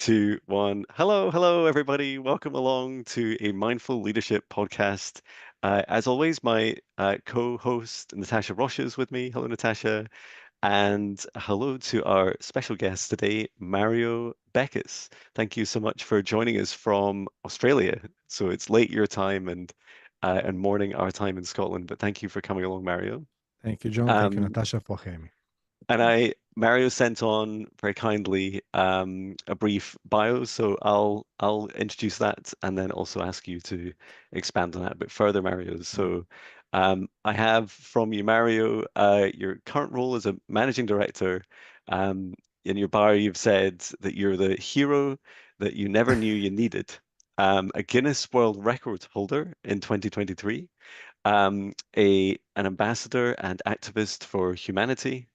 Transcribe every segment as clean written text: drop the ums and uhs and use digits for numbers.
two, one. Hello, hello, everybody. Welcome along to a Mindful Leadership podcast. As always, my co-host Natasha Roche is with me. Hello, Natasha. And hello to our special guest today, Mario Bekes. Thank you so much for joining us from Australia. So it's late your time and morning our time in Scotland, but thank you for coming along, Mario. Thank you, John. Thank you, Um, Natasha, for having me. and Mario sent on very kindly a brief bio, so I'll introduce that and then also ask you to expand on that a bit further, Mario. Mm. So I have from you, Mario, your current role as a managing director. Um, in your bio, you've said that you're the hero that you never knew you needed, a Guinness World Record holder in 2023, an ambassador and activist for humanity,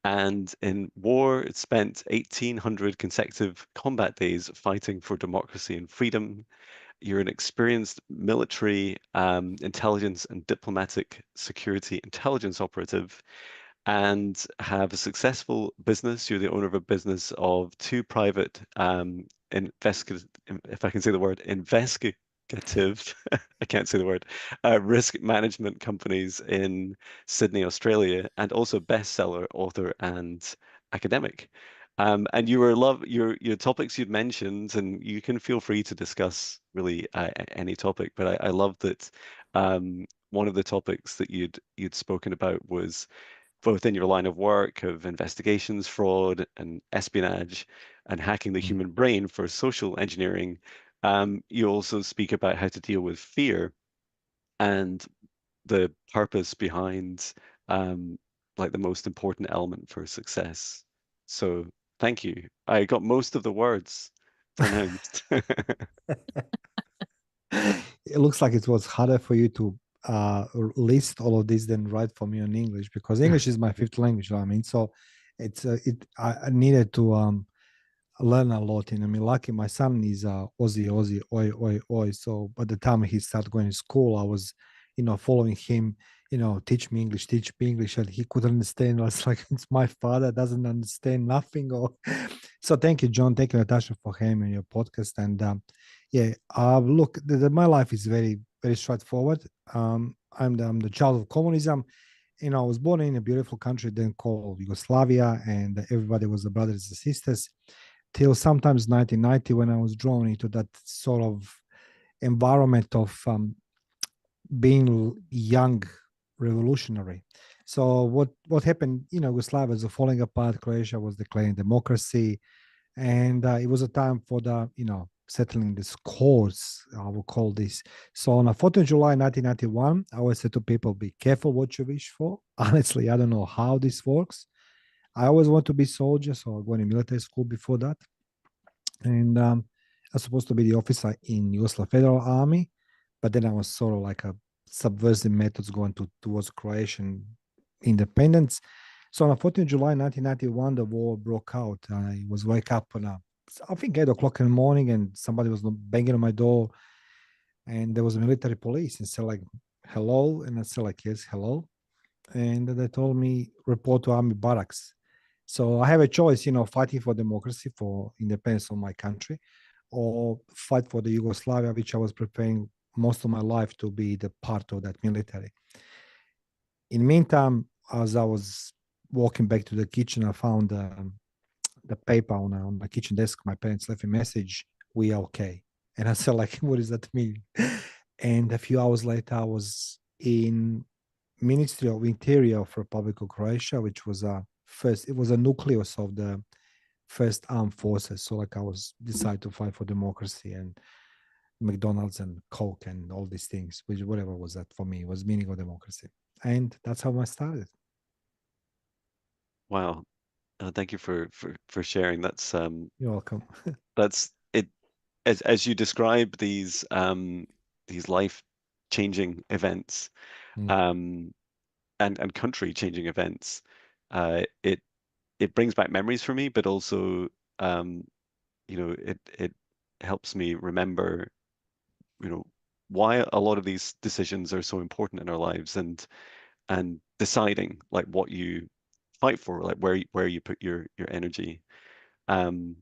and in war, it spent 1,800 consecutive combat days fighting for democracy and freedom. You're an experienced military intelligence and diplomatic security intelligence operative and have a successful business. You're the owner of a business of two private if I can say the word, investigative, I can't say the word, risk management companies in Sydney, Australia, and also bestseller author and academic. And your topics you'd mentioned, and you can feel free to discuss really any topic. But I love that one of the topics that you'd spoken about was both in your line of work of investigations, fraud, and espionage, and hacking the Mm. human brain for social engineering. You also speak about how to deal with fear and the purpose behind like the most important element for success. So thank you. I got most of the words pronounced. It looks like it was harder for you to list all of this than write for me in English because English is my fifth language. You know what I mean, so I needed to learn a lot. And I mean, lucky my son is Aussie, oi, oi, oi. So by the time he started going to school, I was, following him. Teach me English, and he couldn't understand. I was like, it's my father doesn't understand nothing. Or so. Thank you, John. Thank you, Natasha, for having me on your podcast. And yeah, look, my life is very, very straightforward. I'm the child of communism. I was born in a beautiful country then called Yugoslavia, and everybody was the brothers and sisters till sometimes 1990 when I was drawn into that sort of environment of being young revolutionary. So what happened? Yugoslavia was falling apart. Croatia was declaring democracy, and it was a time for the settling the scores. I will call this. So on the 14th of July 1991, I always say to people, be careful what you wish for. Honestly, I don't know how this works. I always want to be soldier, so I went to military school before that, and I was supposed to be the officer in Yugoslav Federal Army, but then I was sort of like a subversive methods going towards Croatian independence. So on the 14th of July 1991, the war broke out. I was wake up on I think 8 o'clock in the morning, and somebody was banging on my door, and there was a military police and said like, "Hello," and I said like, "Yes, hello," and they told me report to army barracks. So I have a choice, fighting for democracy, for independence of my country, or fight for the Yugoslavia, which I was preparing most of my life to be the part of that military. In the meantime, as I was walking back to the kitchen, I found the paper on my kitchen desk. My parents left a message, "We are okay." And I said, like, what does that mean? And a few hours later, I was in Ministry of Interior of Republic of Croatia, which was it was a nucleus of the first armed forces. So like I was decided to fight for democracy and McDonald's and Coke and all these things, which whatever was that for me was meaning of democracy. And that's how I started. Wow. Thank you for sharing. You're welcome. That's it. As you describe these life-changing events, Mm. um, and country-changing events, it brings back memories for me, but also um, it helps me remember, you know, why a lot of these decisions are so important in our lives, and deciding like what you fight for, like where you put your energy. Um,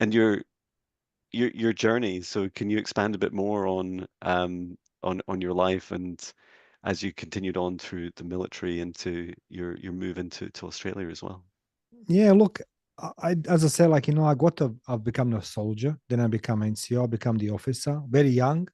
and your journey. So can you expand a bit more on on your life and as you continued on through the military into your move into to Australia as well? Yeah, look, as I said, like, I've become a soldier, then I become NCO, I become the officer, very young.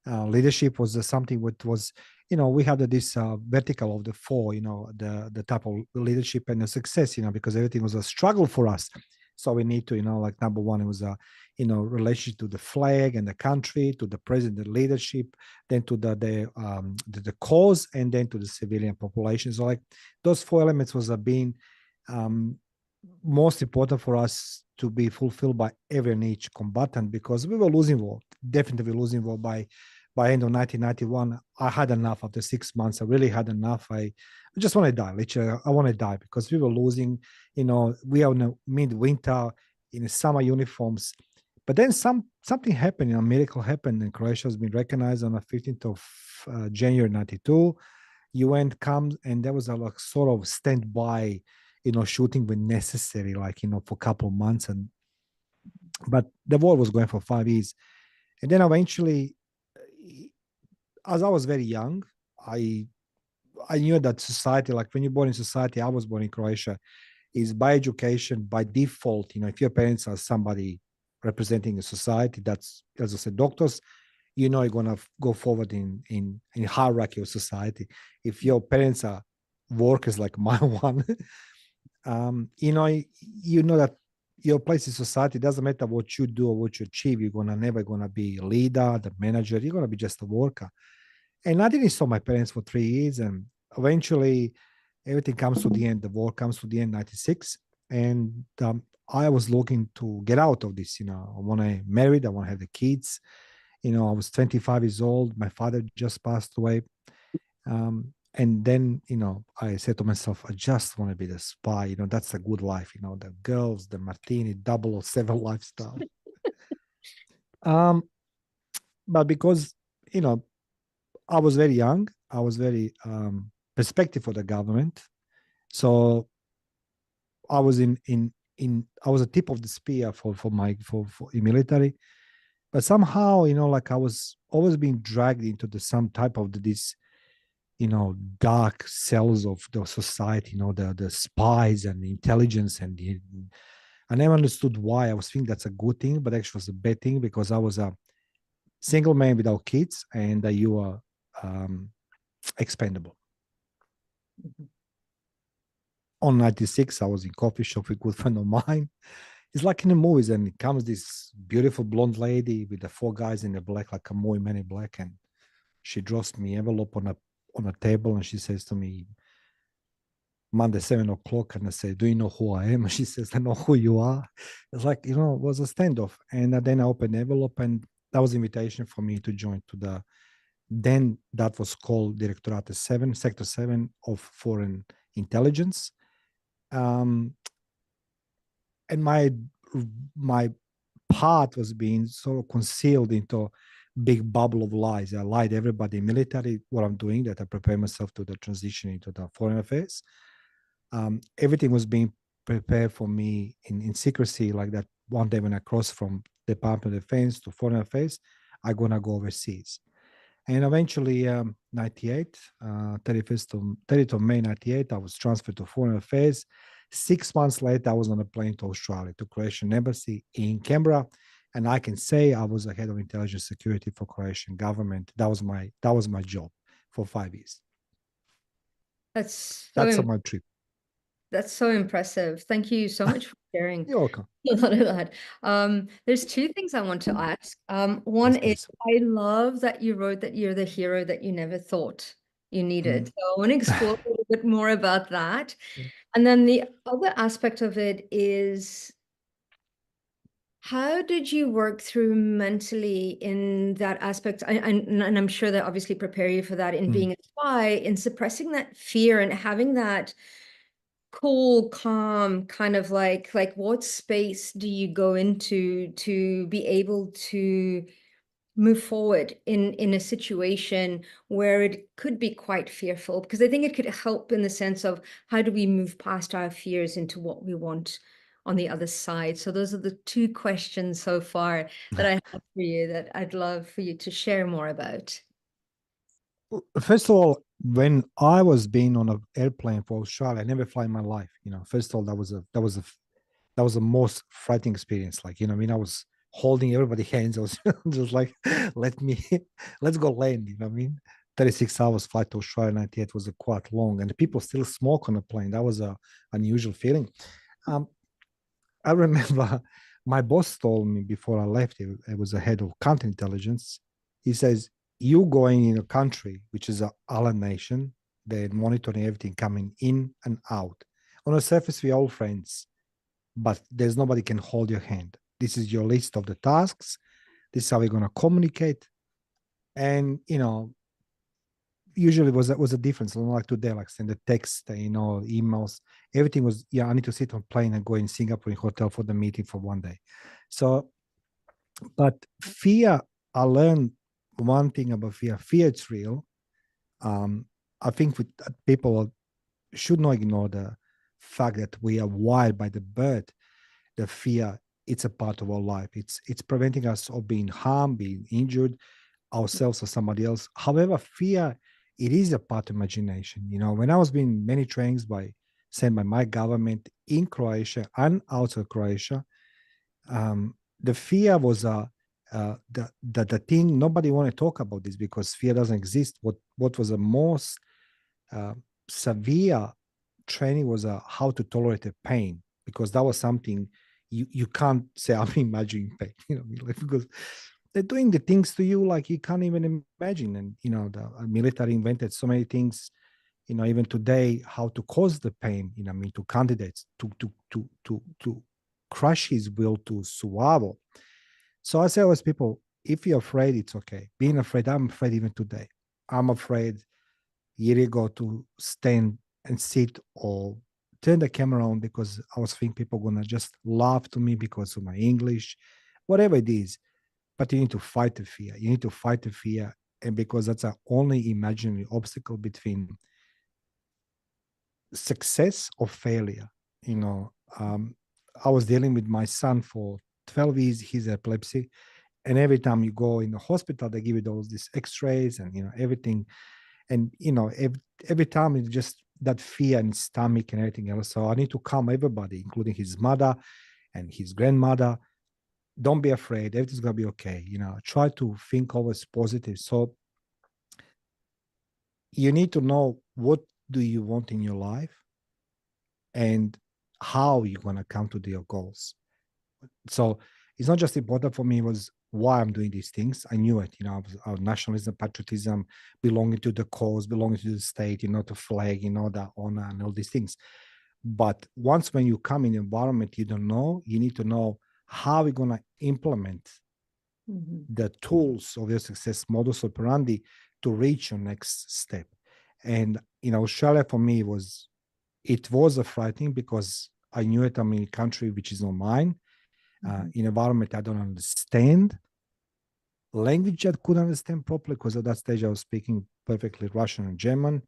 Leadership was something what was, we had this vertical of the four, the type of leadership and the success, because everything was a struggle for us. So we need to, like, number one, it was a, relationship to the flag and the country, to the president leadership, then to the cause, and then to the civilian population. So, like, those four elements was being um, most important for us to be fulfilled by every and each combatant, because we were losing war, definitely losing war by end of 1991. I had enough after 6 months. I really had enough. I just want to die. Literally, I want to die because we were losing. We are in the midwinter in the summer uniforms. But then something happened. A miracle happened, and Croatia has been recognized on the 15th of January 92. UN comes, and there was a like sort of standby, shooting when necessary, like, for a couple of months. But the war was going for 5 years. And then eventually, as I was very young, I I knew that society, like when you're born in society, I was born in Croatia, is by education, by default, if your parents are somebody representing a society, that's, as I said, doctors, you're gonna go forward in hierarchy of society. If your parents are workers like my one, you know that your place in society doesn't matter what you do or what you achieve. You're gonna never gonna be a leader, the manager. You're gonna be just a worker. And I didn't saw my parents for 3 years, and eventually everything comes to the end. The war comes to the end, 96, and I was looking to get out of this. I want to married. I want to have the kids. I was 25 years old. My father just passed away. And then, I said to myself, I just want to be the spy. That's a good life. The girls, the martini, 007 lifestyle. Um, but because, you know, I was very young, I was very perspective for the government. So I was I was a tip of the spear for military. But somehow, like I was always being dragged into some type of this dark cells of the society, the spies and the intelligence, and I never understood why. I was thinking that's a good thing, but actually was a bad thing, because I was a single man without kids, and you are expendable. On 96, I was in coffee shop with a good friend of mine. It's like in the movies, and it comes this beautiful blonde lady with the four guys in the black, like a movie Man in Black, and she drops me envelope on a table, and she says to me, Monday, 7 o'clock, and I say, "Do you know who I am?" And she says, "I know who you are." It's like, it was a standoff. And then I opened the envelope, and that was invitation for me to join to then that was called Directorate 7, Sector 7 of Foreign Intelligence. And my part was being sort of concealed into big bubble of lies. I lied to everybody in military what I'm doing, that I prepare myself to the transition into the foreign affairs. Everything was being prepared for me in secrecy, like that. One day when I cross from Department of Defense to Foreign Affairs, I'm gonna go overseas. And eventually, 98, 30th of May 98, I was transferred to Foreign Affairs. 6 months later, I was on a plane to Australia, to Croatian Embassy in Canberra. And I can say I was the head of intelligence security for Croatian government. That was my job for 5 years. That's That's on my trip. That's so impressive. Thank you so much for sharing You're welcome. a lot of that. There's two things I want to ask. One is, I love that you wrote that you're the hero that you never thought you needed. So I want to explore a little bit more about that. Yeah. And then the other aspect of it is, how did you work through mentally in that aspect? And I'm sure that obviously prepare you for that in being a spy, in suppressing that fear and having that cool, calm, kind of like what space do you go into to be able to move forward in a situation where it could be quite fearful? Because I think it could help in the sense of, how do we move past our fears into what we want on the other side? So those are the two questions so far that I have for you that I'd love for you to share more about. First of all, when I was being on an airplane for Australia, I never fly in my life. First of all, that was the most frightening experience. Like, I mean, I was holding everybody's hands. I was just like, let's go land. You know what I mean? 36 hours flight to Australia 98 was quite long, and the people still smoke on the plane. That was a unusual feeling. I remember my boss told me before I left, it was the head of counterintelligence. He says, you going in a country which is an island nation, they're monitoring everything coming in and out. On the surface, we're all friends, but there's nobody can hold your hand. This is your list of the tasks. This is how we're going to communicate. And, usually was a difference. Like today, like send the text, emails, everything was, I need to sit on plane and go in Singapore in hotel for the meeting for one day. So, but fear, I learned one thing about fear. Fear, it's real. I think people should not ignore the fact that we are wired by the birth. The fear, it's a part of our life. It's preventing us of being harmed, being injured, ourselves or somebody else. However, fear, it is a part of imagination. When I was being many trainings sent by my government in Croatia and outside Croatia, the fear was the thing nobody want to talk about this because fear doesn't exist. What was the most severe training was how to tolerate the pain, because that was something you can't say I'm imagining pain, because they're doing the things to you like you can't even imagine. And the military invented so many things, even today, how to cause the pain, to candidates to crush his will to survival. So I say always people, if you're afraid, it's okay. Being afraid, I'm afraid even today. I'm afraid year ago to stand and sit or turn the camera on because I was thinking people gonna just laugh to me because of my English, whatever it is. But you need to fight the fear. You need to fight the fear, and because that's our only imaginary obstacle between success or failure. I was dealing with my son for 12 years. He's epilepsy, and every time you go in the hospital, they give you these X-rays and everything, and every time it's just that fear in his stomach and everything else. So I need to calm everybody, including his mother and his grandmother. Don't be afraid. Everything's gonna be okay. Try to think always positive. So you need to know what do you want in your life and how you're gonna come to your goals. So it's not just important for me, it was why I'm doing these things. I knew it, our nationalism, patriotism, belonging to the cause, belonging to the state, the flag, the honor and all these things. But once when you come in an environment you don't know, you need to know how we're going to implement the tools of your success modus operandi to reach your next step. And Australia for me it was a frightening because I knew it. I'm in a country which is not mine, in environment I don't understand, language I couldn't understand properly because at that stage I was speaking perfectly Russian and German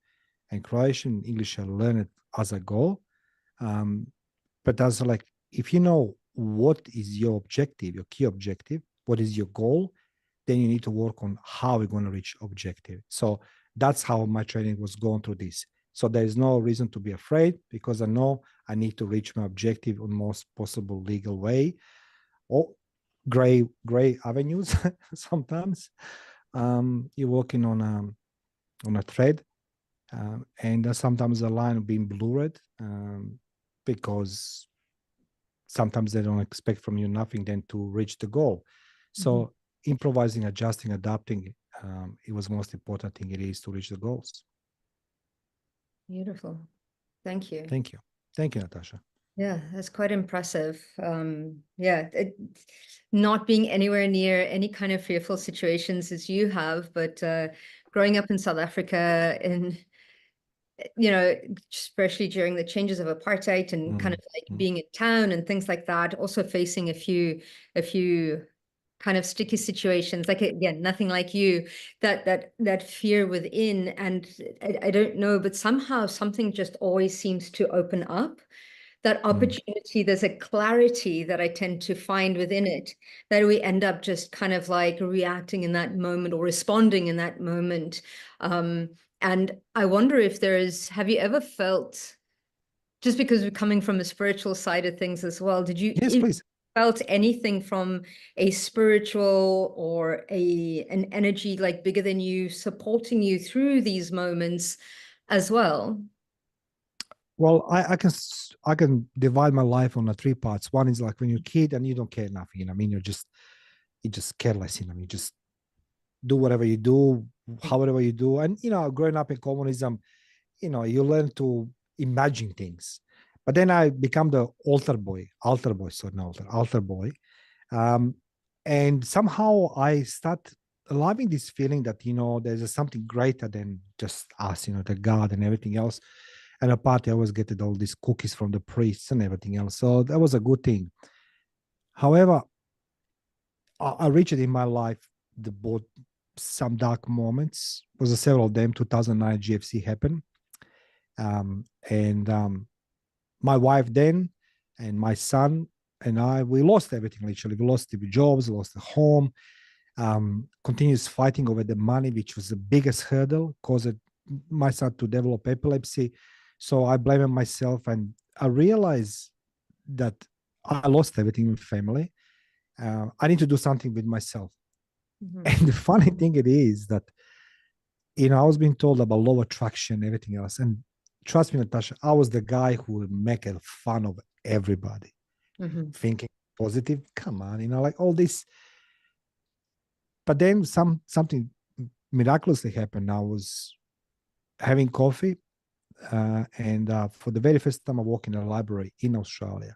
and Croatian. English I learned it as I go. But also, like, if you know what is your objective, your key objective, what is your goal, then you need to work on how we're going to reach objective. So that's how my training was going through this. So there is no reason to be afraid because I know I need to reach my objective on most possible legal way, or gray avenues. Sometimes you're working on a thread, and sometimes the line being blurred, because sometimes they don't expect from you nothing then to reach the goal. So improvising, adjusting, adapting, it was the most important thing it is to reach the goals. Beautiful. Thank you. Thank you. Thank you, Natasha. Yeah, that's quite impressive. Not being anywhere near any kind of fearful situations as you have, but growing up in South Africa and especially during the changes of apartheid and kind of like being in town and things like that, also facing a few kind of sticky situations, like, again, nothing like you, that fear within. And I don't know, but somehow something just always seems to open up that opportunity, there's a clarity that I tend to find within it, that we end up just kind of like reacting in that moment or responding in that moment. And I wonder if have you ever felt, just because we're coming from a spiritual side of things as well, Yes, please. felt anything from a spiritual or an energy like bigger than you supporting you through these moments as well? Well, I can divide my life on three parts. One is like when you're a kid and you don't care nothing. You know, I mean, you're just careless. You know, you just do whatever you do, however you do. And growing up in communism, you learn to imagine things. But then I become the altar boy, so no altar boy. Um, and somehow I start loving this feeling that, there's something greater than just us, the God and everything else. And a party, I always get all these cookies from the priests and everything else. So that was a good thing. However, I reached in my life both some dark moments. Was several of them. 2009 GFC happened, and my wife then, and my son and I, we lost everything. Literally, we lost the jobs, lost the home. Continuous fighting over the money, which was the biggest hurdle, caused my son to develop epilepsy. So I blame myself, and I realized that I lost everything in family. I need to do something with myself. Mm-hmm. And the funny thing it is that, I was being told about law of attraction, everything else. And trust me, Natasha, I was the guy who would make a fun of everybody, thinking positive. Come on, like all this. But then something miraculously happened. I was having coffee, and for the very first time, I walked in a library in Australia,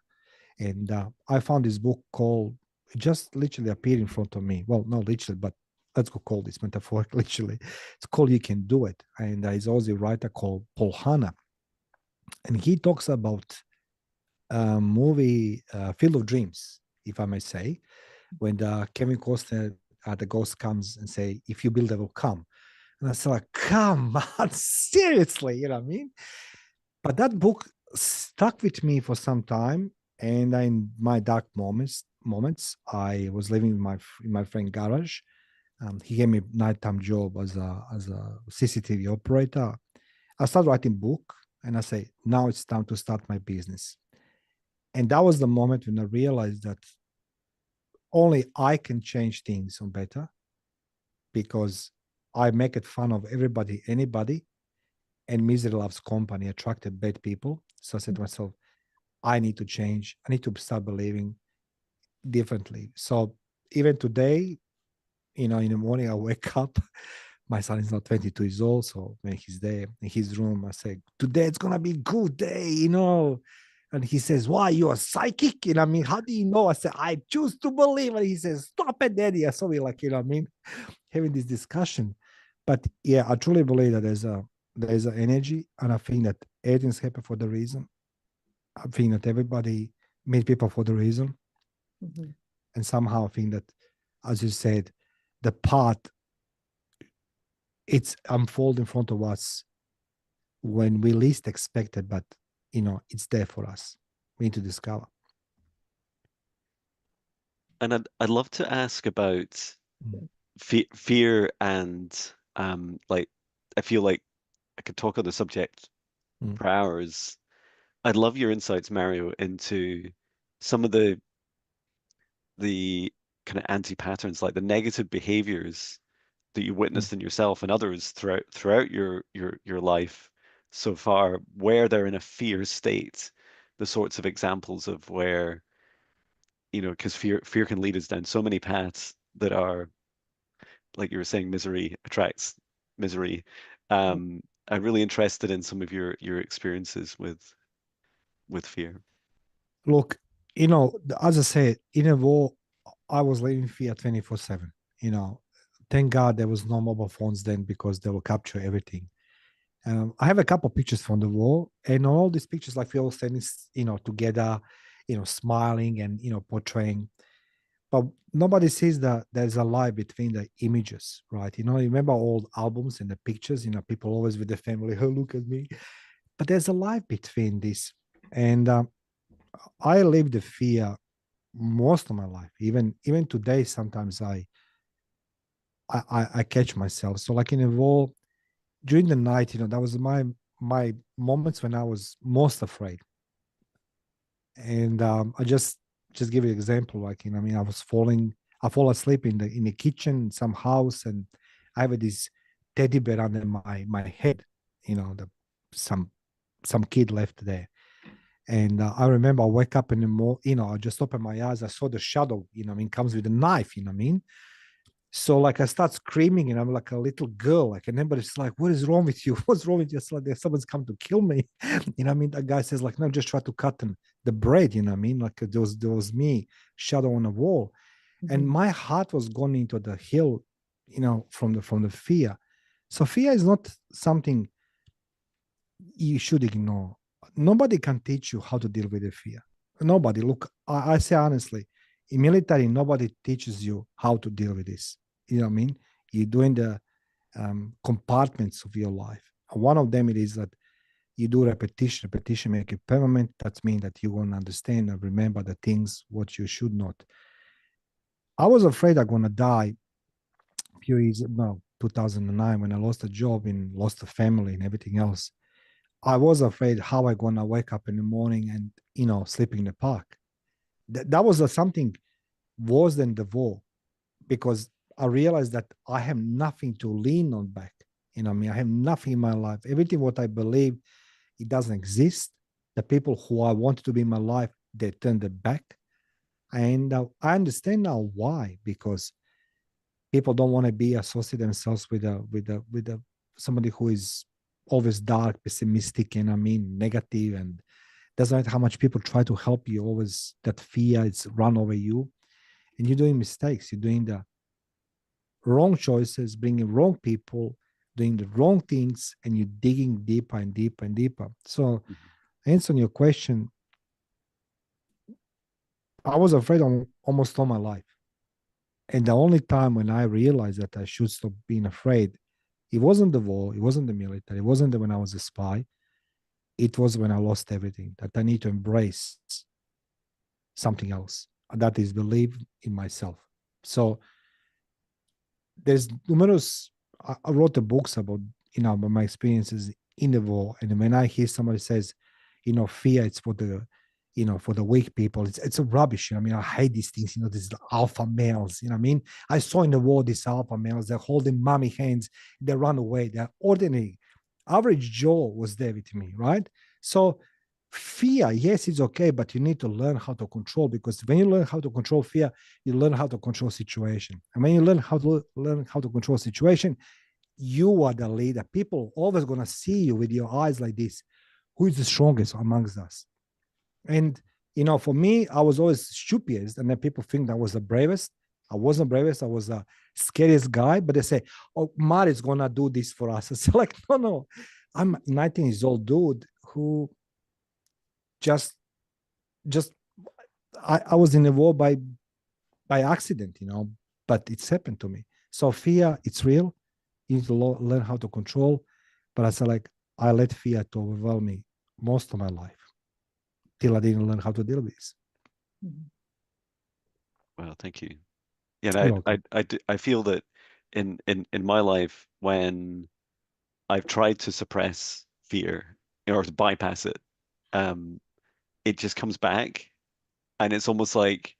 and I found this book called, it just literally appeared in front of me. Well, not literally, but let's go call this metaphoric literally. It's called You Can Do It, and it's also a writer called Paul Hanna, and he talks about a movie, Field of Dreams, if I may say, when the Kevin Costner, the ghost comes and say, "If you build, they will come." And I said, like, come on, seriously, you know what I mean? But that book stuck with me for some time. And in my dark moments, I was living in my friend's garage. He gave me a nighttime job as a CCTV operator. I started writing book, and I say, now it's time to start my business. And that was the moment when I realized that only I can change things on better, because I make it fun of everybody, anybody, and misery loves company, attracted bad people. So I said to myself, I need to change. I need to start believing differently. So even today, in the morning, I wake up. My son is not 22 years old. So when he's there in his room, I say, today it's going to be a good day. And he says, why, you're a psychic? I mean, how do you know? I said, I choose to believe. And he says, stop it, daddy. So we like, I mean, having this discussion. But yeah, I truly believe that there's an energy, and I think that everything's happened for the reason. I think that everybody made people for the reason. And somehow I think that, as you said, the path, it's unfold in front of us when we least expect it, but it's there for us. We need to discover. And I'd love to ask about fear and like, I feel like I could talk on the subject for hours. I'd love your insights, Mario, into some of the kind of anti-patterns, like the negative behaviors that you witnessed in yourself and others throughout your life so far, where they're in a fear state, the sorts of examples of where, because fear can lead us down so many paths that are, like you were saying, misery attracts misery. I'm really interested in some of your experiences with fear. Look, as I said, in a war, I was living fear 24/7. Thank God there was no mobile phones then, because they will capture everything. I have a couple of pictures from the war, and all these pictures, like we all standing, together, smiling and portraying. But nobody sees that there's a lie between the images, right? You remember old albums and the pictures. People always with the family. Oh, look at me. But there's a lie between this, and I live the fear most of my life. Even today, sometimes I catch myself. So like in a war during the night, that was my moments when I was most afraid. And I just give you an example. Like I mean, I fall asleep in the kitchen, in some house, and I have this teddy bear under my head. The some some kid left there. And I remember I wake up in the morning, I just open my eyes. I saw the shadow, I mean, comes with a knife, I mean. So like I start screaming and I'm like a little girl, like, and everybody's like, what is wrong with you? What's wrong with you? It's like someone's come to kill me. I mean, the guy says like, no, just try to cut the bread, I mean, like there was me, shadow on the wall. And Mhm. my heart was going into the hill, from the fear. So fear is not something you should ignore. Nobody can teach you how to deal with the fear. Nobody. Look, I say honestly, in military, nobody teaches you how to deal with this. You know what I mean? You're doing the compartments of your life. And one of them it is that you do repetition. Repetition make it permanent. That means that you're going to understand and remember the things what you should not. I was afraid I'm going to die a few years, no, 2009, when I lost a job and lost a family and everything else. I was afraid how I gonna wake up in the morning and sleep in the park. That was something worse than the war because I realized that I have nothing to lean on back. I mean, I have nothing in my life. Everything what I believe it doesn't exist. The people who I wanted to be in my life they turned it back, and I understand now why because people don't want to be associate themselves with somebody who is always dark, pessimistic, and I mean negative and doesn't matter how much people try to help you, always that fear is run over you. And you're doing mistakes. You're doing the wrong choices, bringing wrong people, doing the wrong things, and you're digging deeper and deeper and deeper. So, Mhm. answering your question, I was afraid almost all my life. And the only time when I realized that I should stop being afraid, it wasn't the war, it wasn't the military, it wasn't when I was a spy. It was when I lost everything, that I need to embrace something else. And that is believe in myself. So there's numerous I wrote the books about my experiences in the war. And when I hear somebody says, fear it's for the weak people, it's a rubbish. I mean, I hate these things, these alpha males, I mean, I saw in the war these alpha males, they're holding mommy hands, they run away, they're ordinary. Average Joe was there with me, right? So fear, yes, it's okay, but you need to learn how to control because when you learn how to control fear, you learn how to control situation. And when you learn how to control situation, you are the leader. People always gonna see you with your eyes like this. Who is the strongest amongst us? And for me, I was always stupidest, and then people think that I was the bravest. I wasn't bravest. I was the scariest guy. But they say, "Oh, Mari's gonna do this for us." It's like, no, no. I'm 19 years old dude who just just I was in a war by accident, but it's happened to me. So fear, it's real. You need to learn how to control. But I said, like, I let fear to overwhelm me most of my life till I didn't learn how to deal with this. Mhm. Well, thank you. Yeah, and You're welcome. I feel that in my life when I've tried to suppress fear or to bypass it, um, it just comes back, and it's almost like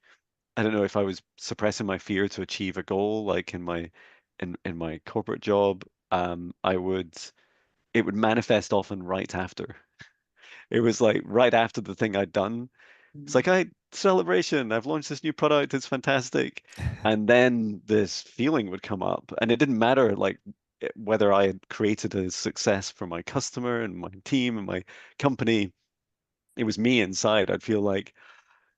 I don't know if I was suppressing my fear to achieve a goal, like in my corporate job, I would it would manifest often right after. It was like right after the thing I'd done. It's like, I celebration, I've launched this new product, it's fantastic. And then this feeling would come up, and it didn't matter like whether I had created a success for my customer and my team and my company. It was me inside. I'd feel like,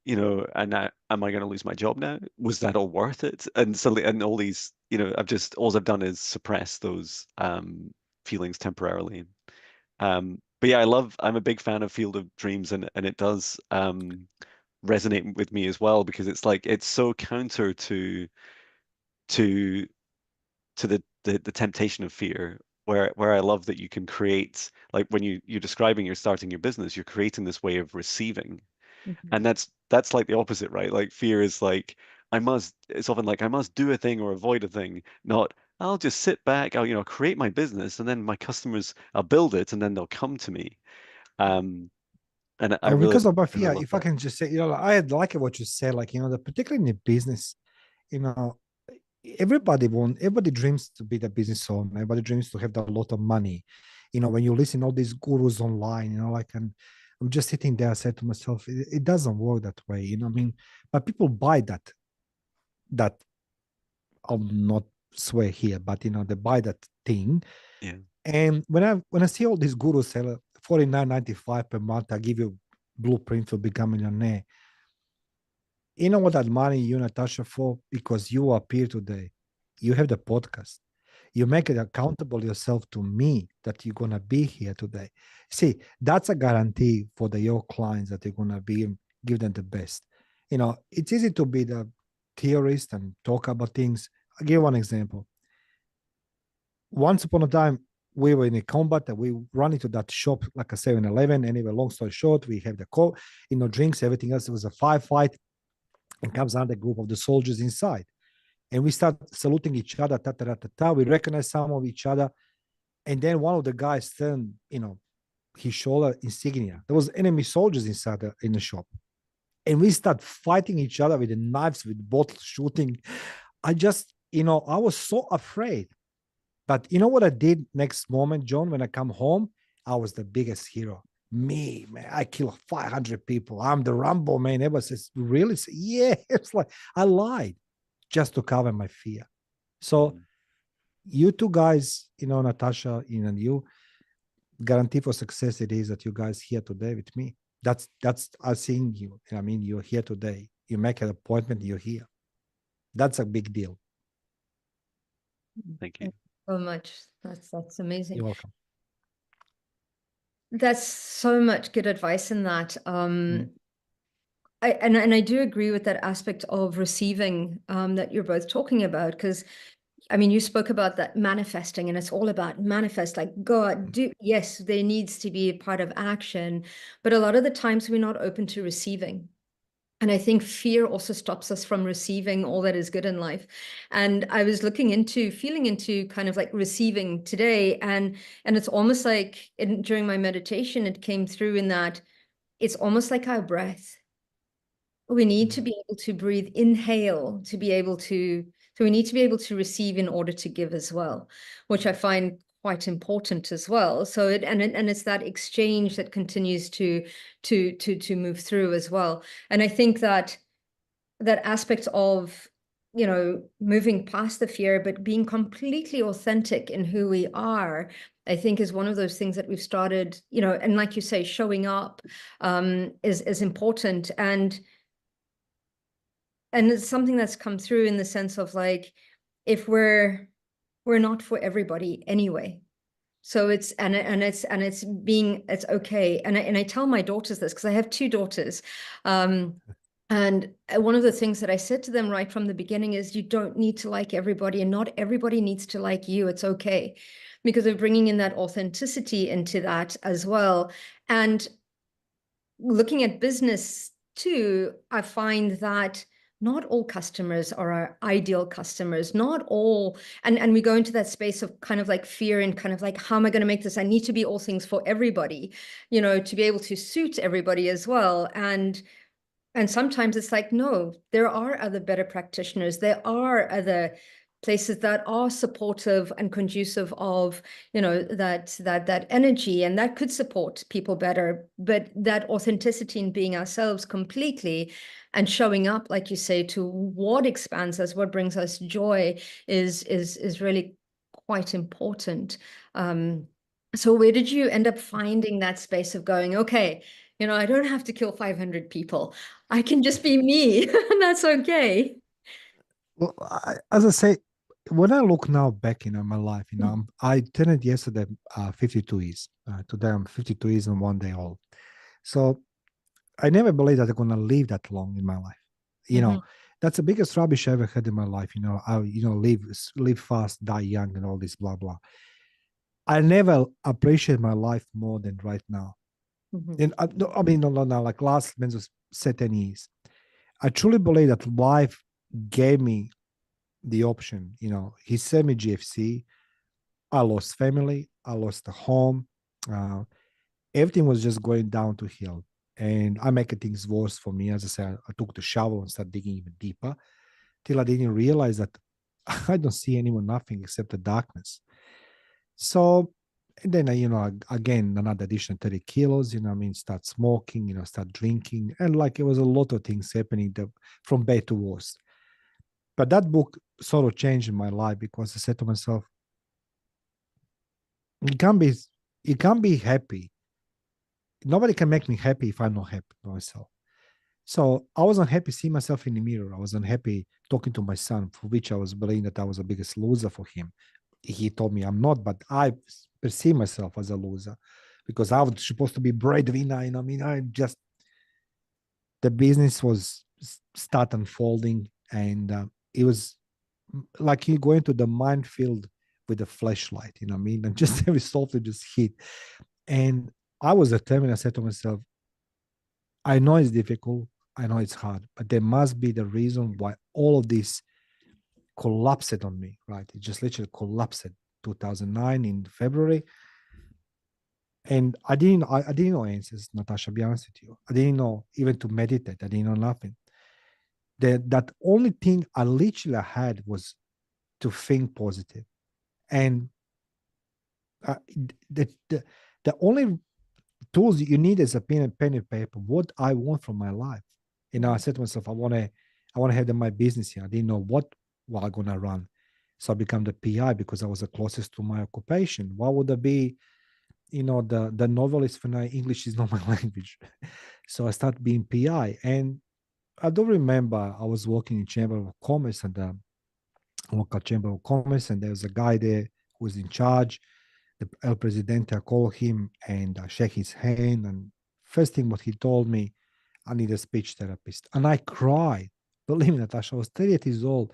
and now, am I going to lose my job now? Was that all worth it? And so, and all these, all I've done is suppress those feelings temporarily. But yeah, I'm a big fan of Field of Dreams, and it does resonate with me as well because it's like it's so counter to the temptation of fear, where I love that you can create, like when you're describing you're starting your business, you're creating this way of receiving. Mhm. And that's like the opposite, right? Like fear is like it's often like I must do a thing or avoid a thing, not I'll just sit back, I'll create my business and then my customers, I'll build it and then they'll come to me. Um and I really Because of my I really fear, love if I that. can just say, I like what you said, like, particularly in the business, you know, everybody dreams to be the business owner. Everybody dreams to have a lot of money. When you listen all these gurus online, and I'm just sitting there, I said to myself, it doesn't work that way. I mean, but people buy that I'll not swear here, but they buy that thing. Yeah. And when I see all these gurus sell 49.95 per month, I give you blueprint to become a millionaire. You know what that money you, Natasha, for? Because you appear today. You have the podcast. You make it accountable yourself to me that you're gonna be here today. See, that's a guarantee for your clients that you're gonna give them the best. It's easy to be the theorist and talk about things. I'll give you one example. Once upon a time, we were in a combat and we run into that shop like a 7-Eleven. Anyway, long story short, we have the call, drinks, everything else. It was a firefight, and comes another group of the soldiers inside. And we start saluting each other, ta ta ta ta ta. We recognize some of each other. And then one of the guys turned, his shoulder insignia. There was enemy soldiers inside in the shop. And we start fighting each other with the knives, with bottles, shooting. I just, I was so afraid. But you know what I did next moment, John? When I come home, I was the biggest hero. Me, man, I kill 500 people. I'm the Rambo, man. Everyone says, really? Yeah. It's like I lied just to cover my fear. So Mhm. you two guys, Natasha, and you, guarantee for success it is that you guys here today with me. That's I seeing you. I mean, you're here today. You make an appointment, you're here. That's a big deal. Thank you. Thank you so much. That's amazing. You're welcome. That's so much good advice in that. Mm. And I do agree with that aspect of receiving that you're both talking about, because I mean, you spoke about that manifesting, and it's all about manifest, like God, do, yes, there needs to be a part of action, but a lot of the times we're not open to receiving. And I think fear also stops us from receiving all that is good in life. And I was feeling into kind of like receiving today. And it's almost like during my meditation, it came through in that it's almost like our breath. We need to Mm. be able to breathe, inhale to be able to, so we need to be able to receive in order to give as well, which I find quite important as well. So it's that exchange that continues to move through as well. And I think that aspect of, moving past the fear, but being completely authentic in who we are, I think is one of those things that we've started, and like you say, showing up is important. And it's something that's come through in the sense of like, if we're not for everybody anyway. So it's okay. And I tell my daughters this because I have two daughters. And one of the things that I said to them right from the beginning is you don't need to like everybody, and not everybody needs to like you. It's okay, because of bringing in that authenticity into that as well. And looking at business too, I find that not all customers are our ideal customers, not all, and we go into that space of kind of like fear and kind of like, how am I going to make this? I need to be all things for everybody, to be able to suit everybody as well. And sometimes it's like, no, there are other better practitioners. There are other places that are supportive and conducive of, that energy, and that could support people better. But that authenticity in being ourselves completely and showing up, like you say, to what expands us, what brings us joy is really quite important. So where did you end up finding that space of going, okay, I don't have to kill 500 people. I can just be me, and that's okay. Well, as I say, when I look now back, my life, I turned yesterday 52 years. Today I'm 52 years and 1 day old. So I never believed that I'm gonna live that long in my life. You Mm-hmm. know, that's the biggest rubbish I ever had in my life. I live fast, die young, and all this blah blah. I never appreciate my life more than right now. And no, I mean, no, like last set 10 years. I truly believe that life gave me the option. He sent me GFC. I lost family. I lost the home. Uh, Everything was just going down to hill. And I make things worse for me. As I said, I took the shovel and started digging even deeper till I didn't realize that I don't see anymore nothing except the darkness. So and then, again, another additional 30 kilos, start smoking, start drinking. And like it was a lot of things happening from bad to worse. But that book sort of changed my life because I said to myself, you can't be, you can't be happy. Nobody can make me happy if I'm not happy by myself. So I was unhappy seeing myself in the mirror. I was unhappy talking to my son, for which I was believing that I was the biggest loser for him. He told me I'm not, but I perceive myself as a loser because I was supposed to be breadwinner. The business was start unfolding, and it was like you go into the minefield with a flashlight, and just every softly just hit. And I was determined. I said to myself, I know it's difficult. I know it's hard, but there must be the reason why all of this collapsed on me, right? It just literally collapsed 2009 in February. And I didn't know answers, Natasha, be honest with you. I didn't know even to meditate. I didn't know nothing. That only thing I literally had was to think positive. And uh, the only tools you need is a pen and paper. What I want from my life. I said to myself, I want to have my business here. I didn't know what I'm gonna run. So I become the PI because I was the closest to my occupation. What would I be? The novelist when English is not my language. So I started being PI. And I don't remember, I was working in Chamber of Commerce and the local Chamber of Commerce, and there was a guy there who was in charge. The El Presidente, I called him and I shake his hand. And first thing what he told me, I need a speech therapist. And I cried. Believe me, Natasha, I was 38 years old.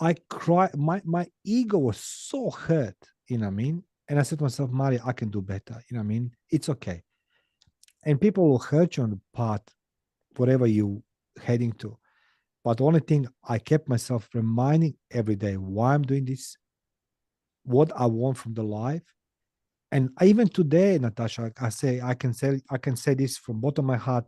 I cried. My ego was so hurt, you know what I mean? And I said to myself, Mario, I can do better. You know what I mean? It's okay. And people will hurt you on the path, whatever you heading to. But the only thing I kept myself reminding every day why I'm doing this, what I want from the life. And even today, Natasha, I can say this from bottom of my heart.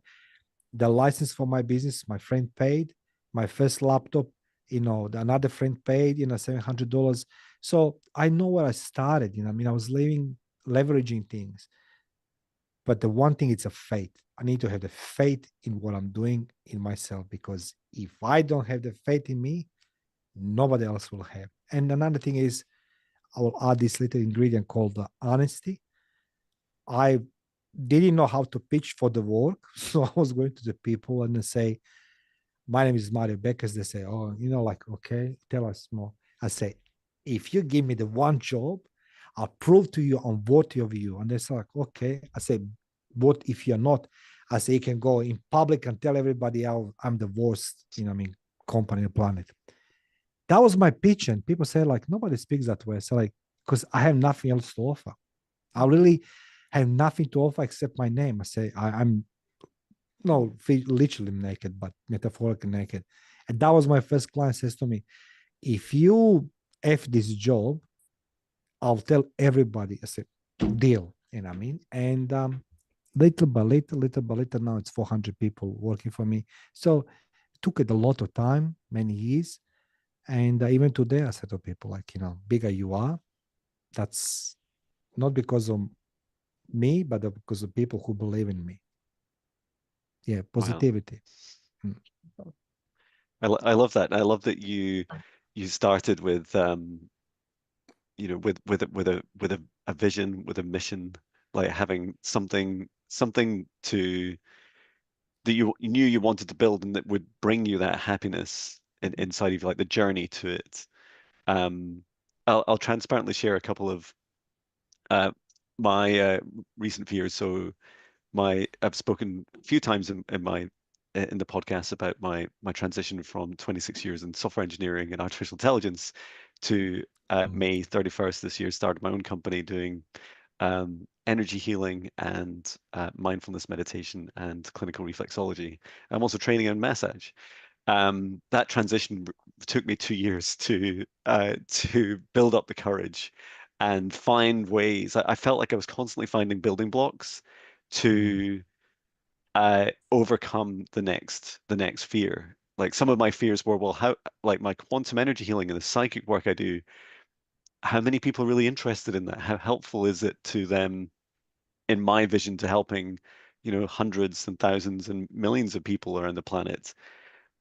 The license for my business, my friend paid. My first laptop, another friend paid, $700. So I know where I started. I was leveraging things. But the one thing, it's a faith. I need to have the faith in what I'm doing in myself, because if I don't have the faith in me, nobody else will have. And another thing is, I will add this little ingredient called the honesty. I didn't know how to pitch for the work. So I was going to the people and they say, my name is Mario Bekes. They say, oh, like, okay, tell us more. I say, if you give me the one job, I'll prove to you I'm worthy of you. And they're like, okay. I say, what if you're not? I say, you can go in public and tell everybody I'm the worst, company on the planet. That was my pitch. And people say, like, nobody speaks that way. So, like, because I have nothing else to offer. I really have nothing to offer except my name. I say, I'm no, literally naked, but metaphorically naked. And that was my first client says to me, if you F this job, I'll tell everybody. I said, deal. You know what I mean? And little by little, now it's 400 people working for me. So it took it a lot of time, many years. And even today, I said to people, like, bigger you are, that's not because of me, but because of people who believe in me. Yeah, Wow. positivity. Mm. I love that. I love that you started with a vision, with a mission, like having something to that you knew you wanted to build and that would bring you that happiness inside of you, like the journey to it. Um, I'll transparently share a couple of uh, my recent fears. So I've spoken a few times in the podcast about my transition from 26 years in software engineering and artificial intelligence to May 31st this year, started my own company doing energy healing and mindfulness meditation and clinical reflexology. I'm also training in massage. That transition took me 2 years to build up the courage and find ways. I felt like I was constantly finding building blocks Mm, to overcome the next fear. Like some of my fears were, well, how like my quantum energy healing and the psychic work I do, how many people are really interested in that? How helpful is it to them in my vision to helping, hundreds and thousands and millions of people around the planet?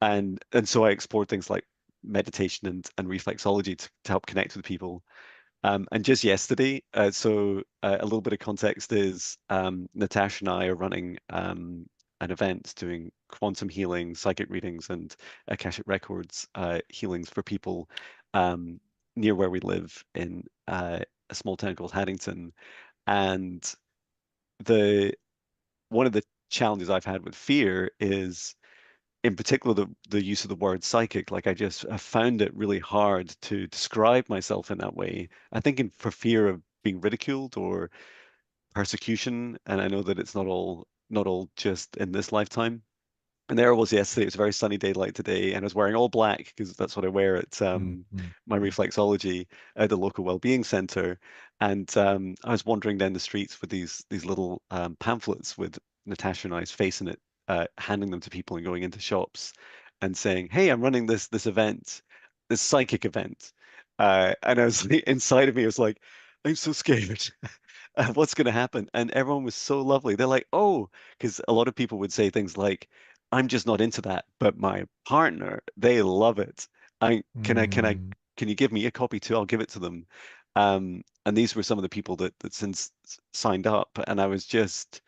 And so I explored things like meditation and reflexology to help connect with people. And just yesterday, a little bit of context is Natasha and I are running an event doing quantum healing, psychic readings, and Akashic Records healings for people um, near where we live in a small town called Haddington. And the one of the challenges I've had with fear is in particular the use of the word psychic. Like I just I found it really hard to describe myself in that way. I think for fear of being ridiculed or persecution, and I know that it's not all just in this lifetime. And there I was yesterday. It was a very sunny day like today, and I was wearing all black because that's what I wear at mm, mm, my mm, reflexology at the local well-being center. And I was wandering down the streets with these little pamphlets with Natasha and I's face in it, handing them to people and going into shops and saying, "Hey, I'm running this event, this psychic event." And I was like, inside of me, I was like, "I'm so scared." What's going to happen? And everyone was so lovely. They're like, oh, because a lot of people would say things like, I'm just not into that, but my partner, they love it. I mm. can you give me a copy too? I'll give it to them. And these were some of the people that since signed up, and I was just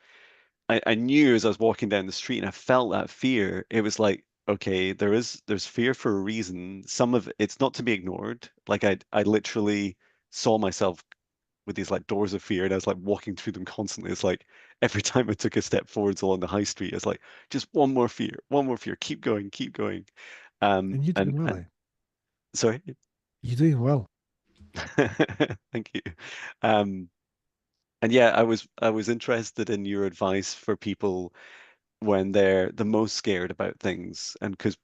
I knew as I was walking down the street and I felt that fear. It was like, okay, there's fear for a reason. Some of it's not to be ignored. Like I literally saw myself with these like doors of fear and I was like walking through them constantly. It's like every time I took a step forwards along the high street, it's like just one more fear, keep going, keep going. And you're doing well, And eh? sorry. You're doing well. Thank you. Um and yeah, I was interested in your advice for people when they're the most scared about things, and because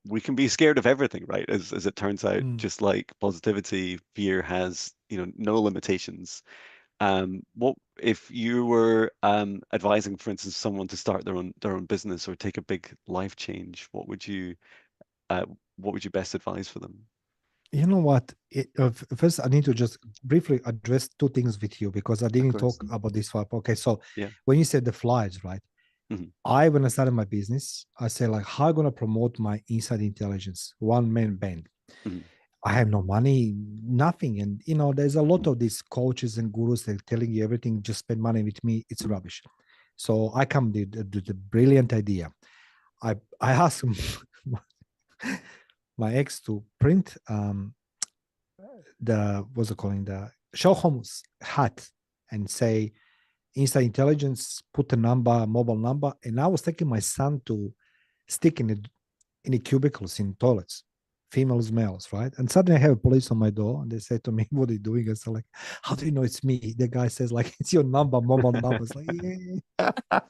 we can be scared of everything, right? As it turns out, Mm. just like positivity, fear has, no limitations. What if you were advising, for instance, someone to start their own business or take a big life change? Uh, what would you best advise for them? You know what? First, I need to just briefly address two things with you because I Of didn't course. talk about this one. Okay, so Yeah. when you said the flies, right? Hmm. When I started my business, I said like, how am I gonna promote my inside intelligence one man band? Hmm. I have no money, nothing, and there's a lot of these coaches and gurus that are telling you everything. Just spend money with me. It's rubbish. So I come with the brilliant idea. I asked my ex to print the what's it calling the show homes hat and say inside intelligence, put a number, mobile number, and I was taking my son to stick in the cubicles in toilets, females, males, right? And suddenly I have a police on my door and they say to me, what are you doing? I said, like, how do you know it's me? The guy says, like, it's your number, mobile number. It's like, yeah.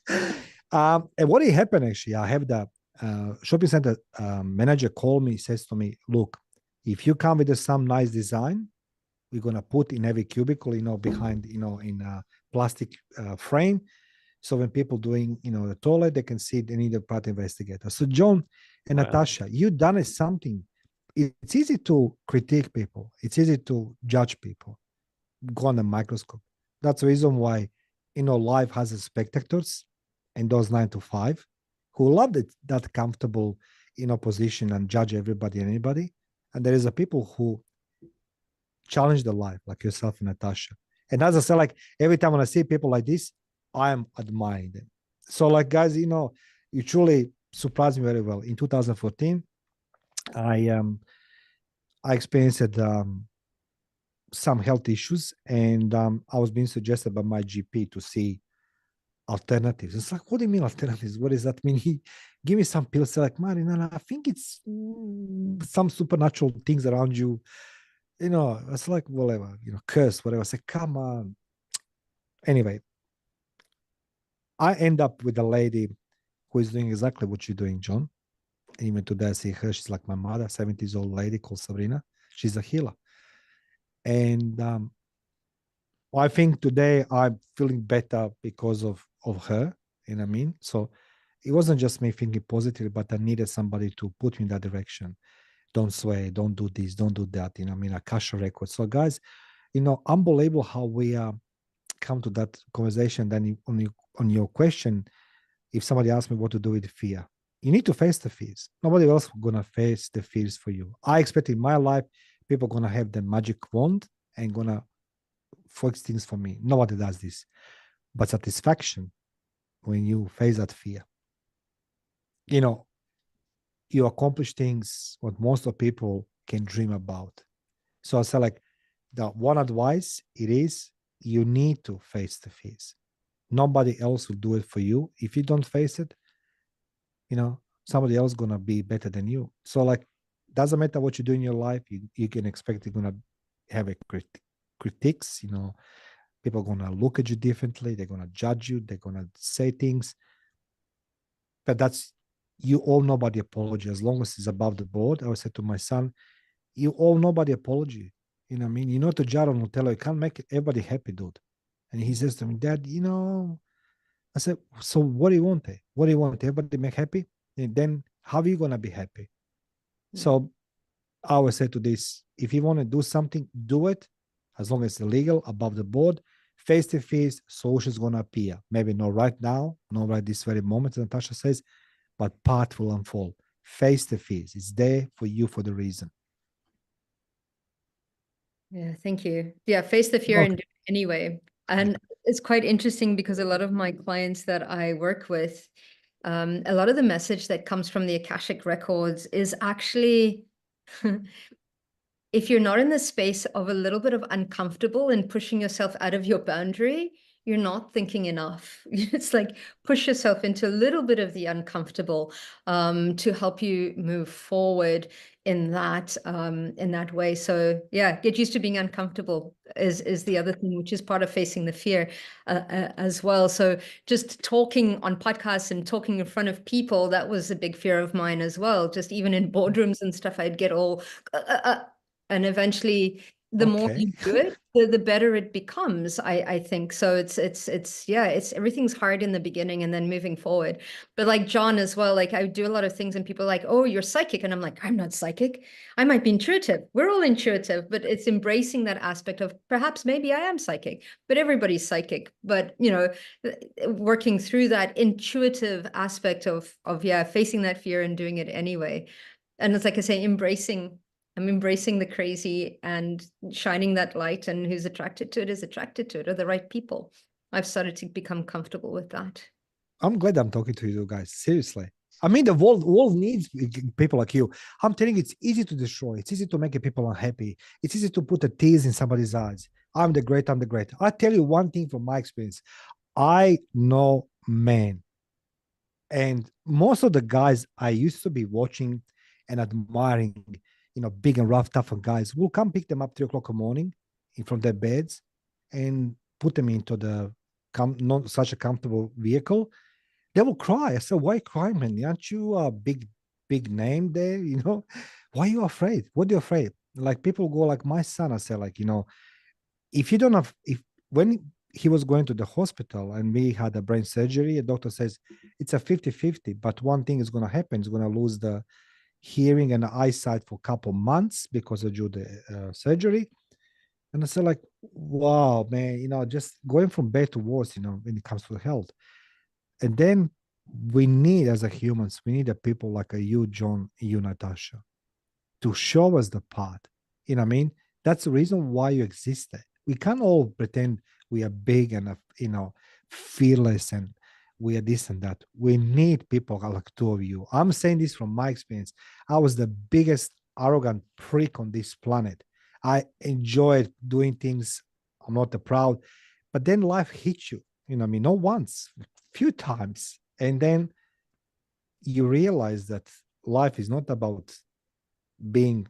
And what happened actually, I have the shopping center manager call me, says to me, look, if you come with some nice design, we're gonna put in every cubicle, behind, in a plastic frame. So when people doing, the toilet, they can see they need a part investigator. So John and Wow. Natasha, you done it something. It's easy to critique people. It's easy to judge people. Go on the microscope. That's the reason why, life has its spectators and those 9 to 5 who love that comfortable, position and judge everybody and anybody. And there is a people who challenge the life, like yourself and Natasha. And as I said, like every time when I see people like this, I am admiring them. So, like, guys, you truly surprised me very well. In 2014, I experienced some health issues, and I was being suggested by my GP to see alternatives. It's like, what do you mean alternatives? What does that mean? He give me some pills. Like, man, I think it's some supernatural things around you. It's like whatever, curse, whatever. I say, come on. Anyway, I end up with a lady who is doing exactly what you're doing, John. Even today, I see her. She's like my mother, 70s old lady called Sabrina. She's a healer. And I think today I'm feeling better because of her. You know what I mean? So it wasn't just me thinking positively, but I needed somebody to put me in that direction. Don't sway, don't do this, don't do that. You know what I mean? Akasha record. So guys, unbelievable how we come to that conversation. Then on your question, if somebody asks me what to do with fear, you need to face the fears. Nobody else gonna face the fears for you. I expect in my life people gonna have the magic wand and gonna fix things for me. Nobody does this. But satisfaction when you face that fear, you know, you accomplish things what most of people can dream about. So I say like the one advice it is you need to face the fears. Nobody else will do it for you. If you don't face it, somebody else gonna be better than you. So like doesn't matter what you do in your life, you can expect you're gonna have a critiques, people are gonna look at you differently, they're gonna judge you, they're gonna say things. But that's you owe nobody apology as long as it's above the board. I would say to my son, you owe nobody apology. You know what I mean? You know, to Jaro Nutella, you can't make everybody happy, dude. And he says to me, Dad, I said, so what do you want? What do you want? Everybody make happy? And then how are you gonna be happy? So I always say to this, if you want to do something, do it as long as it's legal, above the board. Face to face, solutions gonna appear. Maybe not right now, not right this very moment, as Natasha says, but path will unfold. Face to face, it's there for you for the reason. Yeah, thank you. Yeah, face the fear and do it anyway. And it's quite interesting because a lot of my clients that I work with, a lot of the message that comes from the Akashic records is actually if you're not in the space of a little bit of uncomfortable and pushing yourself out of your boundary, you're not thinking enough. It's like push yourself into a little bit of the uncomfortable to help you move forward in that way. So yeah, get used to being uncomfortable is the other thing, which is part of facing the fear as well. So just talking on podcasts and talking in front of people, that was a big fear of mine as well. Just even in boardrooms and stuff, I'd get all and eventually the more you do it, the better it becomes, I think. So it's everything's hard in the beginning and then moving forward. But like John as well, like I do a lot of things and people are like, oh, you're psychic. And I'm like, I'm not psychic. I might be intuitive. We're all intuitive, but it's embracing that aspect of perhaps maybe I am psychic, but everybody's psychic. But, working through that intuitive aspect of facing that fear and doing it anyway. And it's like I say, I'm embracing the crazy and shining that light, and who's attracted to it is attracted to it, are the right people. I've started to become comfortable with that. I'm glad I'm talking to you guys. Seriously. I mean, the world needs people like you. I'm telling you, it's easy to destroy. It's easy to make people unhappy. It's easy to put a tease in somebody's eyes. I'm the great. I tell you one thing from my experience. I know men. And most of the guys I used to be watching and admiring, big and rough, tough guys, will come pick them up 3 o'clock in the morning from their beds and put them into the not such a comfortable vehicle. They will cry. I said, why cry, man? Aren't you a big name there? Why are you afraid? What are you afraid? Like people go like my son, I said, like, if you don't have, if when he was going to the hospital and we had a brain surgery, a doctor says it's a 50-50, but one thing is going to happen, he's going to lose the hearing and the eyesight for a couple months because of the surgery. And I said like, wow, man, just going from bad to worse, when it comes to health. And then we need, as a humans, we need a people like you, John, you, Natasha, to show us the path. You know what I mean? That's the reason why you exist. We can't all pretend we are big and fearless and we are this and that. We need people like two of you. I'm saying this from my experience. I was the biggest arrogant prick on this planet. I enjoyed doing things. I'm not proud, but then life hits you. You know what I mean? Not once, a few times, and then you realize that life is not about being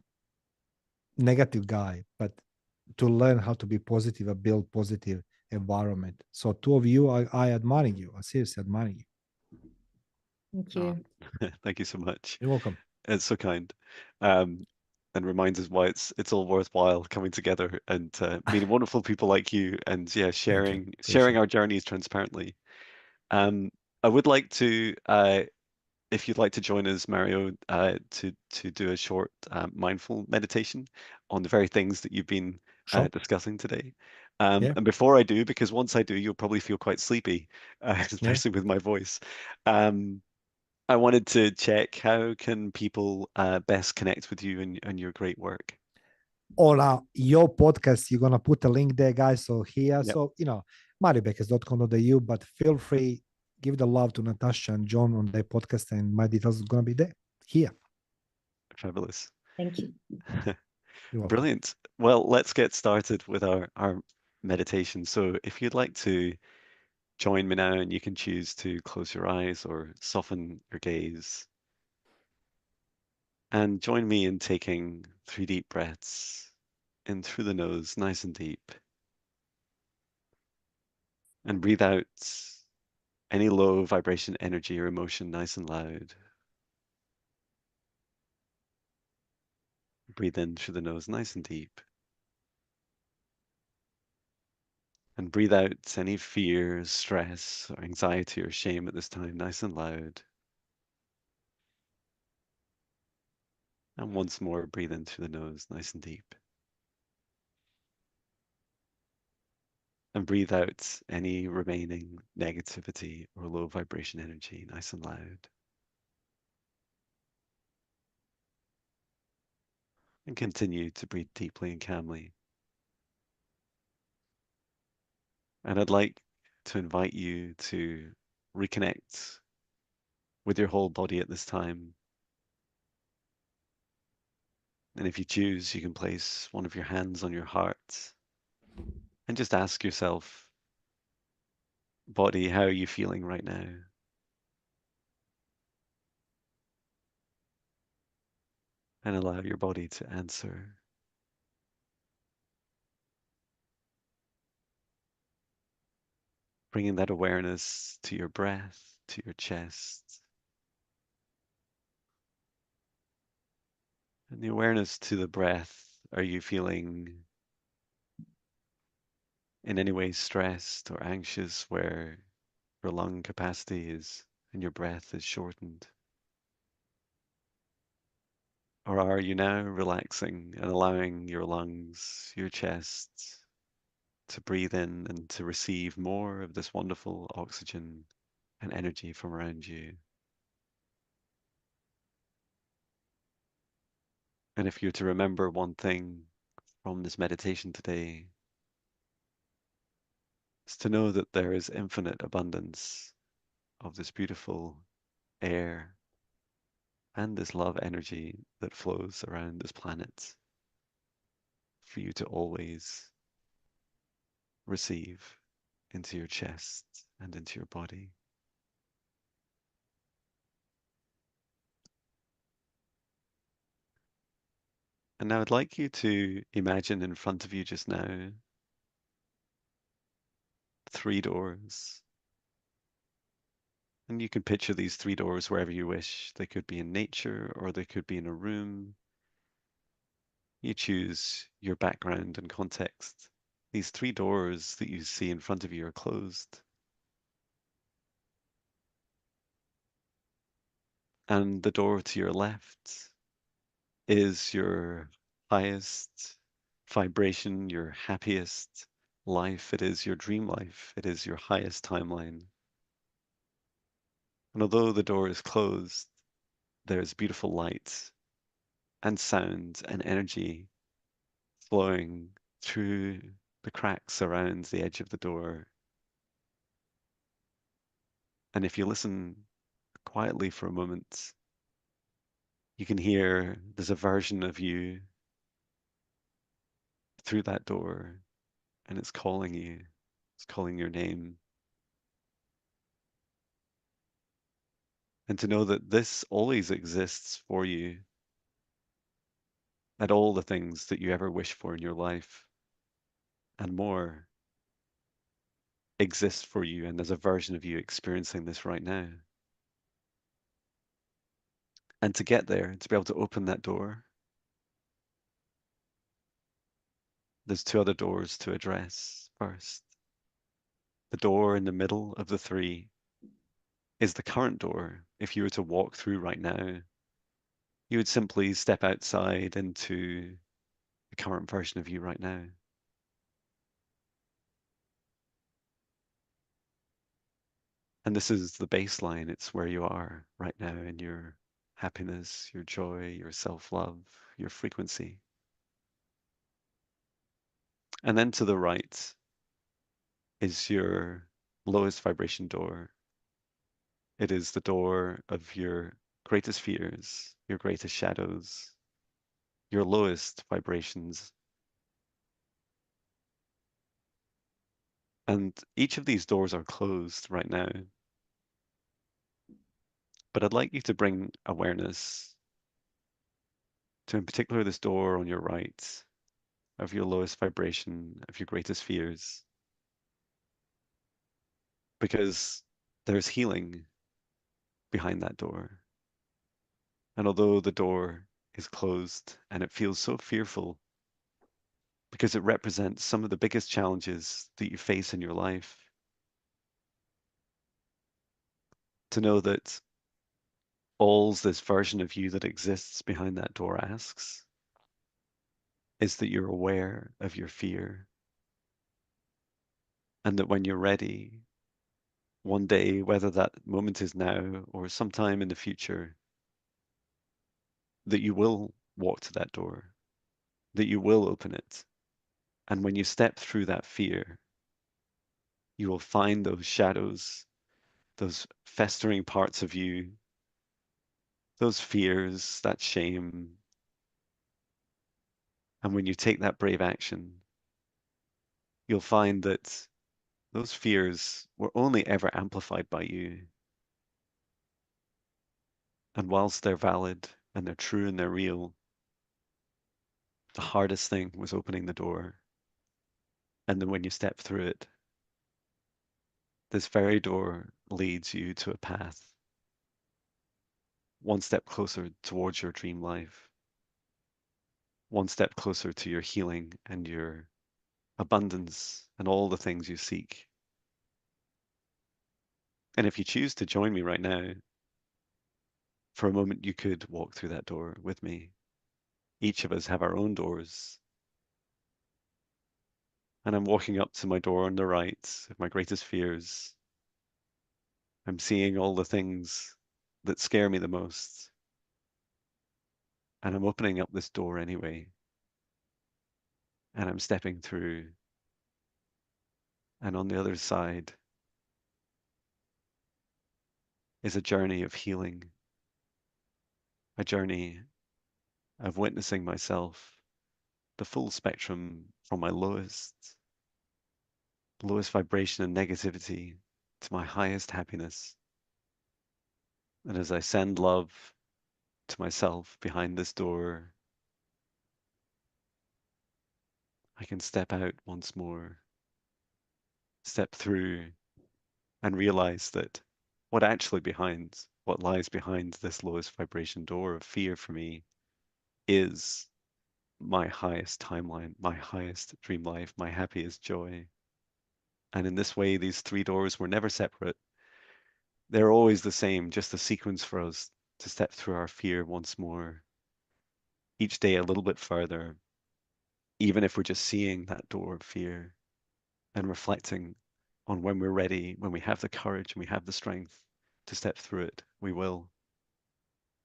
negative guy, but to learn how to be positive and build positive environment. So two of you, I admiring you. I seriously admiring you. Thank Oh, you. thank you so much. You're welcome. It's so kind. Um, and reminds us why it's all worthwhile coming together and meeting wonderful people like you and yeah, Thank you. sharing Appreciate our journeys transparently. Um, I would like to if you'd like to join us, Mario, to do a short mindful meditation on the very things that you've been it. Sure. discussing today. Yeah. And before I do, because once I do, you'll probably feel quite sleepy, Yeah. especially with my voice. Um, I wanted to check how can people best connect with you and your great work. Or your podcast, you're gonna put a link there, guys. So here, Yep, so mariobekes.com.au, but feel free, give the love to Natasha and John on their podcast, and my details is gonna be there. Here. fabulous. Thank you. You're welcome. Brilliant. Well, let's get started with our meditation. So if you'd like to join me now, and you can choose to close your eyes or soften your gaze. And join me in taking 3 deep breaths in through the nose, nice and deep. And breathe out any low vibration energy or emotion nice and loud. Breathe in through the nose, nice and deep. And breathe out any fear, stress, or anxiety or shame at this time, nice and loud. And once more, breathe in through the nose, nice and deep. And breathe out any remaining negativity or low vibration energy, nice and loud. And continue to breathe deeply and calmly. And I'd like to invite you to reconnect with your whole body at this time. And if you choose, you can place one of your hands on your heart and just ask yourself, body, how are you feeling right now? And allow your body to answer. Bringing that awareness to your breath, to your chest, and the awareness to the breath. Are you feeling in any way stressed or anxious where your lung capacity is and your breath is shortened? Or are you now relaxing and allowing your lungs, your chest to breathe in and to receive more of this wonderful oxygen and energy from around you? And if you're to remember one thing from this meditation today, it's to know that there is infinite abundance of this beautiful air and this love energy that flows around this planet for you to always receive into your chest and into your body. And now I'd like you to imagine in front of you just now 3 doors. And you can picture these 3 doors wherever you wish. They could be in nature or they could be in a room. You choose your background and context. These 3 doors that you see in front of you are closed. And the door to your left is your highest vibration, your happiest life. It is your dream life. It is your highest timeline. And although the door is closed, there's beautiful light and sound and energy flowing through the cracks around the edge of the door. And if you listen quietly for a moment, you can hear there's a version of you through that door, and it's calling you, it's calling your name. And to know that this always exists for you, that all the things that you ever wish for in your life and more exist for you, and there's a version of you experiencing this right now. And to get there, to be able to open that door, there's two other doors to address first. The door in the middle of the three is the current door. If you were to walk through right now, you would simply step outside into the current version of you right now. And this is the baseline. It's where you are right now in your happiness, your joy, your self-love, your frequency. And then to the right is your lowest vibration door. It is the door of your greatest fears, your greatest shadows, your lowest vibrations. And each of these doors are closed right now. But I'd like you to bring awareness to, in particular, this door on your right of your lowest vibration, of your greatest fears, because there's healing behind that door. And although the door is closed and it feels so fearful because it represents some of the biggest challenges that you face in your life, to know that all's this version of you that exists behind that door asks is that you're aware of your fear, and that when you're ready, one day, whether that moment is now or sometime in the future, that you will walk to that door, that you will open it. And when you step through that fear, you will find those shadows, those festering parts of you, those fears, that shame. And when you take that brave action, you'll find that those fears were only ever amplified by you. And whilst they're valid and they're true and they're real, the hardest thing was opening the door. And then when you step through it, this very door leads you to a path, one step closer towards your dream life, one step closer to your healing and your abundance and all the things you seek. And if you choose to join me right now, for a moment you could walk through that door with me. Each of us have our own doors. And I'm walking up to my door on the right of my greatest fears. I'm seeing all the things that scare me the most. And I'm opening up this door anyway. And I'm stepping through. And on the other side is a journey of healing, a journey of witnessing myself, the full spectrum from my lowest vibration and negativity to my highest happiness. And as I send love to myself behind this door, I can step out once more, step through, and realize that what lies behind this lowest vibration door of fear for me is my highest timeline, my highest dream life, my happiest joy. And in this way, these three doors were never separate. They're always the same, just a sequence for us to step through our fear once more, each day a little bit further, even if we're just seeing that door of fear and reflecting on when we're ready, when we have the courage and we have the strength to step through it, we will.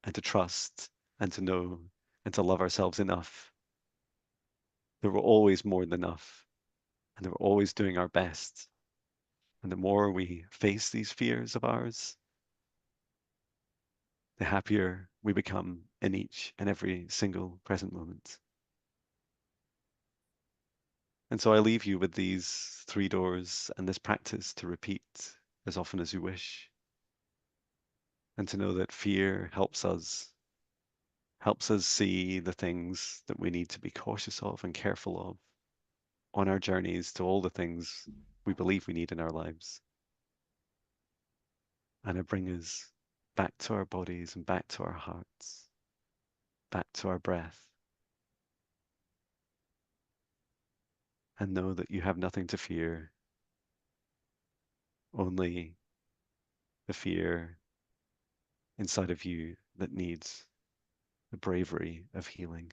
And to trust and to know and to love ourselves enough that we're always more than enough and that we're always doing our best. And the more we face these fears of ours, the happier we become in each and every single present moment. And so I leave you with these three doors and this practice to repeat as often as you wish. And to know that fear helps us see the things that we need to be cautious of and careful of on our journeys to all the things we believe we need in our lives. And it brings us back to our bodies and back to our hearts, back to our breath. And know that you have nothing to fear, only the fear inside of you that needs the bravery of healing.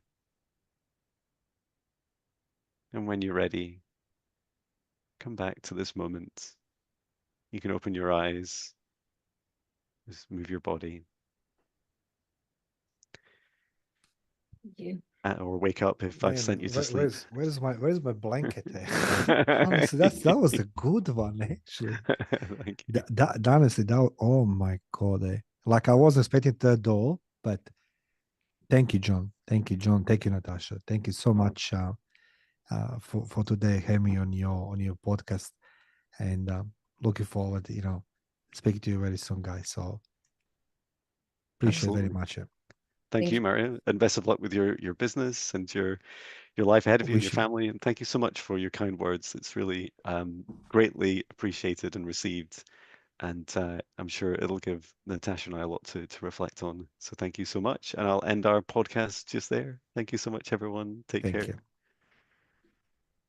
And when you're ready, come back to this moment. You can open your eyes, just move your body, You. or wake up if I've Man, sent you to sleep. where's my blanket? Honestly, that was a good one actually. Thank you. That honestly, that oh my god! Like I wasn't expecting that at all, but thank you, John. Thank you, John. Thank you, Natasha. Thank you so much for today having me on your podcast, and looking forward, speaking to you very soon, guys. So appreciate very Absolutely. much. Thank Thank you, you. Mario, and best of luck with your business and your life ahead of you and your Wish you family. And thank you so much for your kind words. It's really greatly appreciated and received. And I'm sure it'll give Natasha and I a lot to reflect on. So thank you so much. And I'll end our podcast just there. Thank you so much, everyone. Take thank care. you.